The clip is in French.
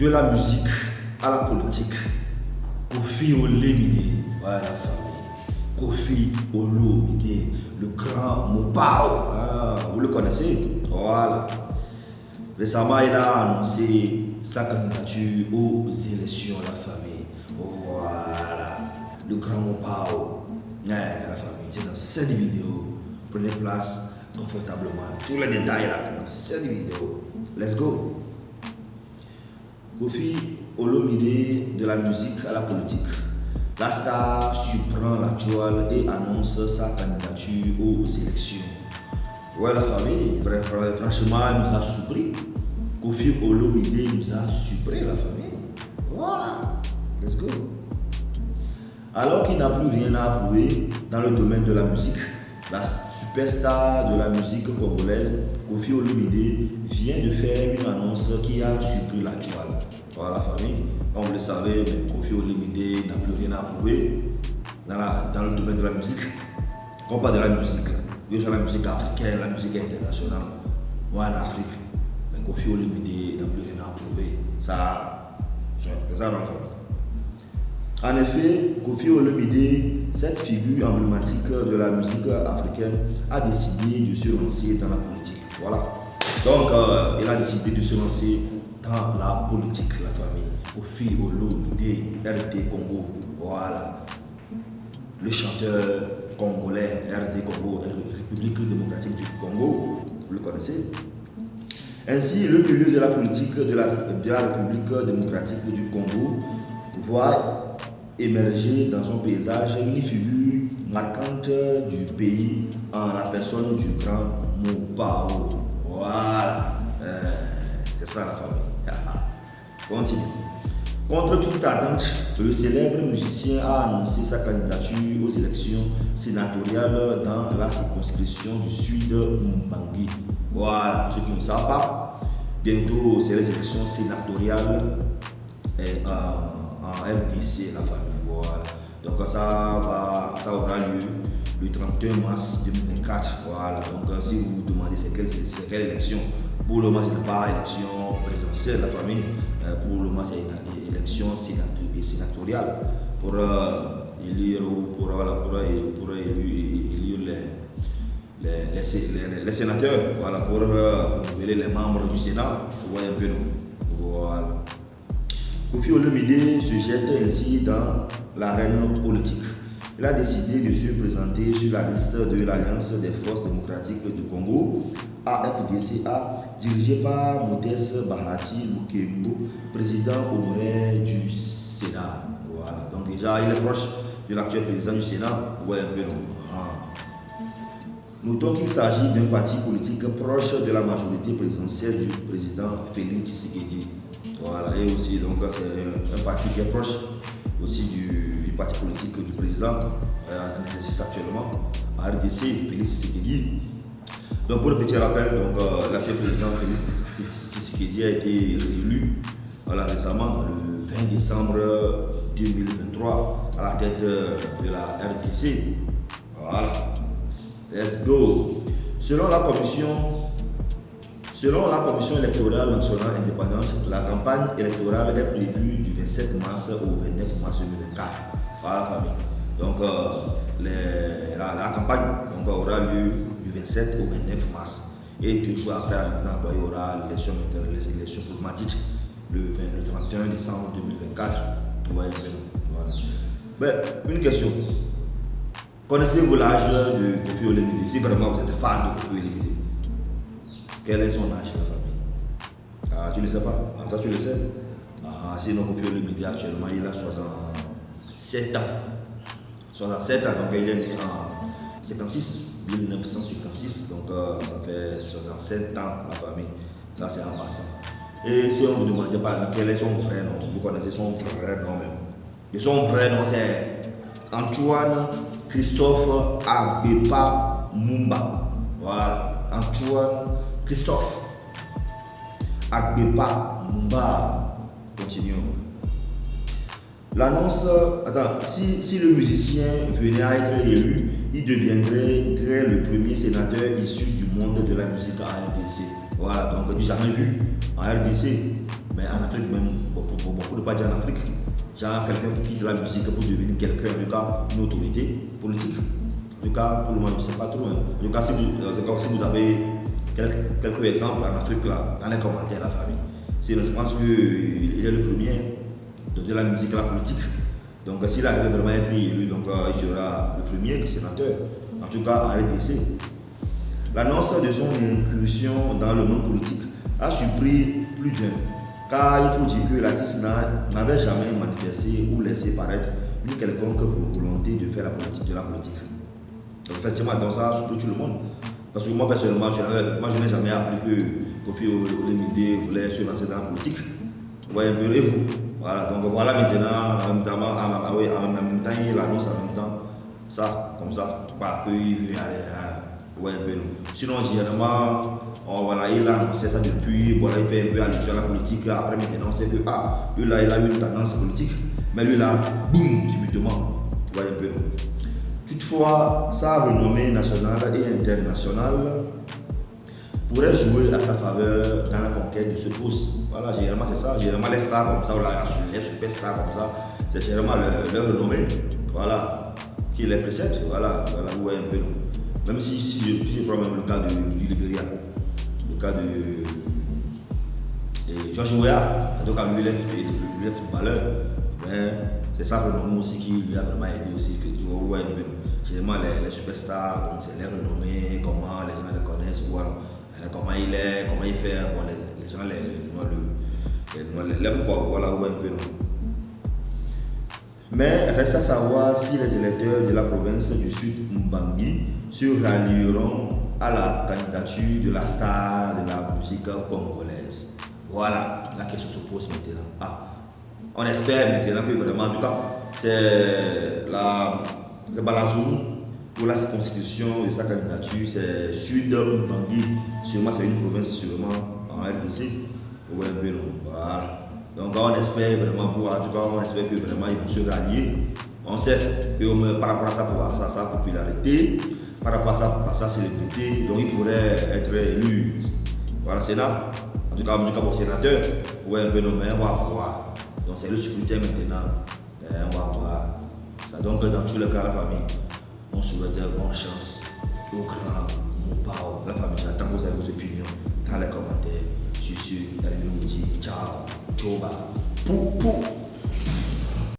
de la musique à la politique, Kofi Olomide, voilà la famille. Kofi Olomide, le grand Mopao, vous le connaissez, voilà. Récemment, il a annoncé sa candidature aux élections, la famille. Voilà, le grand Mopao, la famille. C'est dans cette vidéo. Prenez place confortablement. Tous les détails là, dans cette vidéo. Let's go. Kofi Olomide, de la musique à la politique. La star surprend la toile et annonce sa candidature aux élections. Ouais, la famille, franchement, elle nous a surpris. Kofi Olomide nous a surpris, la famille. Voilà, let's go. Alors qu'il n'a plus rien à prouver dans le domaine de la musique, la superstar de la musique congolaise, Kofi Olomide, vient de faire une annonce qui a surpris la toile. Voilà, famille. Comme vous le savez, Kofi Olomide n'a plus rien à prouver dans le domaine de la musique. Quand on parle de la musique, il y a la musique africaine, la musique internationale. Moi en Afrique, mais Kofi Olomide n'a plus rien à prouver. Ça dans la famille. En effet, Kofi Olomide, cette figure emblématique de la musique africaine, a décidé de se lancer dans la politique. Voilà. Donc, il a décidé de se lancer dans la politique, la famille. Kofi Olomide, RD Congo. Voilà. Le chanteur congolais, RD Congo, République démocratique du Congo. Vous le connaissez? Ainsi, le milieu de la politique de la République démocratique du Congo voit émerger dans son paysage une figure marquante du pays en la personne du grand Mopao. Voilà, c'est ça la famille. Continue. Contre toute attente, le célèbre musicien a annoncé sa candidature aux élections sénatoriales dans la circonscription du sud Mbangi. Voilà, ceux qui ne savent pas, bientôt c'est les élections sénatoriales en RDC, la famille. Voilà. Donc ça aura lieu le 31 mars 2024. Voilà. Donc si vous vous demandez c'est quelle élection, pour le moment ce n'est pas élection présidentielle, la famille. Pour le moment c'est une élection sénatoriale pour élire les sénateurs, voilà, pour renouveler les membres du Sénat. Vous voyez un peu, nous. Voilà. Kofi Olomide se jette ainsi dans l'arène politique. Il a décidé de se présenter sur la liste de l'Alliance des forces démocratiques du Congo, AFDCA, dirigée par Modeste Bahati Lukembo, président honoraire du Sénat. Voilà. Donc déjà, il est proche de l'actuel président du Sénat. Vous voyez un peu, nous. Notons qu'il s'agit d'un parti politique proche de la majorité présidentielle du président Félix Tshisekedi. Voilà, et aussi donc c'est un parti qui est proche aussi du parti politique du président en exercice actuellement en RDC, Félix Tshisekedi. Donc pour le petit rappel, l'actuel président Félix Tshisekedi a été élu récemment le 20 décembre 2023 à la tête de la RDC. Voilà. Let's go. Selon la Commission électorale nationale indépendante, la campagne électorale est prévue du 27 mars au 29 mars 2024. Voilà, famille. Donc la campagne aura lieu du 27 au 29 mars. Et 2 jours après, il y aura les élections diplomatiques le 31 décembre 2024. Voilà. Une question. Connaissez-vous l'âge de Kofi Olomide? Si vraiment vous êtes fan de Kofi Olomide, quel est son âge, la famille? Ah, tu ne le sais pas? Ah, toi tu le sais? Ah, sinon Kofi Olomide actuellement il a 67 ans. 67 ans, donc il est né en 56, 1956, donc ça fait 67 ans la famille. Ça c'est en passant. Et si on vous demandait par exemple quel est son vrai nom, vous connaissez son vrai nom même. Et son vrai nom c'est Antoine Christophe Agbepa Mumba. Voilà, Antoine Christophe Agbepa Mumba. Continuons. L'annonce, si le musicien venait à être élu, il deviendrait le premier sénateur issu du monde de la musique en RDC. Voilà, donc du jamais vu en RDC. Mais en Afrique même, pour ne pas dire en Afrique, genre quelqu'un qui quitte la musique pour devenir quelqu'un, en tout cas une autorité politique. En tout cas, pour le moment, je ne sais pas trop. Hein. En tout cas, si vous avez quelques exemples en Afrique, là, dans les commentaires, la famille. Je pense qu'il est le premier de la musique à la politique. Donc, s'il arrive vraiment à être élu, donc, il sera le premier sénateur, en tout cas en RDC. L'annonce de son inclusion dans le monde politique a surpris plus d'un, car il faut dire que l'artiste n'avait jamais manifesté ou laissé paraître une quelconque volonté de faire de la politique. Donc, effectivement, dans ça, surtout tout le monde. Parce que moi, personnellement, je n'ai jamais appris que Kofi Olomide voulait se lancer dans la politique. Vous voyez un peu, et vous. Voilà, donc voilà maintenant, en même temps, il annonce en même temps, ça, comme ça, bah, qu'il veut aller. Vous voyez un peu. Sinon, généralement, voilà, il a annoncé ça depuis, voilà, il fait un peu allusion à la politique. Après, maintenant, c'est que, lui là, il a eu une tendance politique, mais lui là, boum, subitement. Vous voyez un peu. Toutefois, sa renommée nationale et internationale pourrait jouer à sa faveur dans la conquête de ce poste. Voilà, généralement c'est ça. Généralement les stars comme ça, ou les superstars comme ça, c'est généralement leur renommée, voilà, qui les précède. Voilà, vous voyez un peu. Même si je prends même le cas du Libéria, le cas de George Weah, en tout cas lui, il est footballeur, mais c'est sa renommée aussi qui lui a vraiment aidé aussi. Vous voyez un peu. Généralement les superstars, donc c'est les renommées, comment les gens les connaissent, voilà. Comment il est, comment il fait, bon, les gens l'aiment quoi, voilà, ouais, un peu. Mais reste à savoir si les électeurs de la province du Sud Mbangi se rallieront à la candidature de la star de la musique congolaise. Voilà, la question se pose maintenant. On espère maintenant que vraiment, en tout cas, c'est Balazou. Pour la circonscription de sa candidature, c'est Sud Mbangi. Sûrement, c'est une province sûrement en RDC. Voilà. Donc, on espère vraiment, en tout cas, on espère que vraiment ils vont se rallier. On sait que par rapport à sa popularité, par rapport à sa célébrité, donc il pourrait être élu. Voilà, Sénat. En tout cas, pour sénateur, on va voir. Donc, c'est le scrutin maintenant. On va voir. Ça donc, dans tous les cas, la famille. On souhaite bonne chance au grand Mopao. La famille, j'attends vos opinions dans les commentaires. Je suis Ciao. Tchoba. Pou.